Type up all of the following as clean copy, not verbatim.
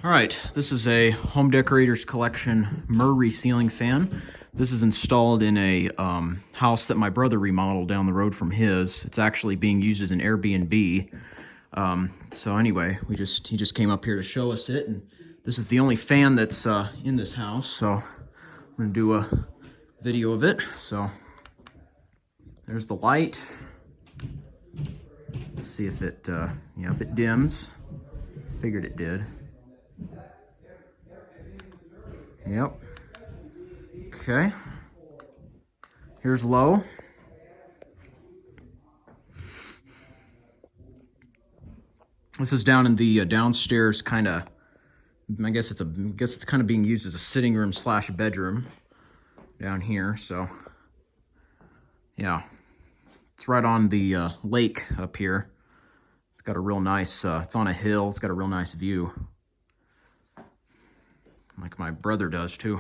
All right, this is a Home Decorators Collection Merwry ceiling fan. This is installed in a house that my brother remodeled down the road from his. It's actually being used as an Airbnb. So anyway, he just came up here to show us it, and this is the only fan that's in this house. So I'm gonna do a video of it. So there's the light. Let's see if it, if it dims. Figured it did. Yep. Okay. Here's low. This is down in the downstairs kind of. I guess it's kind of being used as a sitting room / bedroom down here. So yeah, it's right on the lake up here. It's got a real nice. It's on a hill. It's got a real nice view, like my brother does too.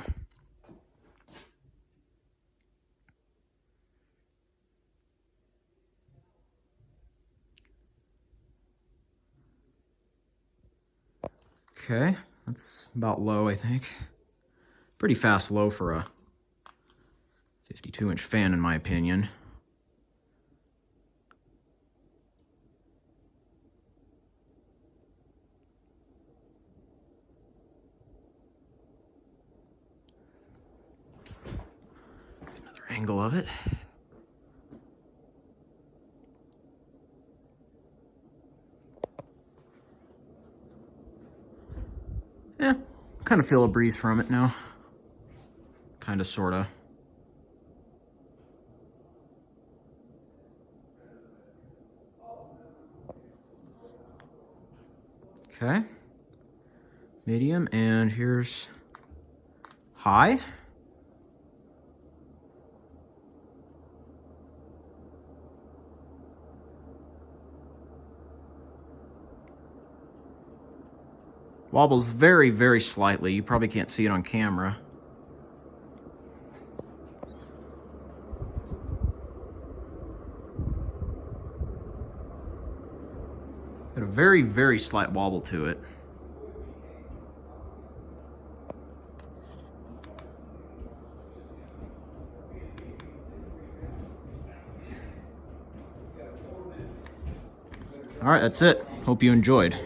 Okay, that's about low, I think. Pretty fast low for a 52-inch fan, in my opinion. Another angle of it. Yeah, kind of feel a breeze from it now. Kind of, sort of. Okay. Medium, and here's high. Wobbles very, very slightly. You probably can't see it on camera. Got a very, very slight wobble to it. All right, that's it. Hope you enjoyed.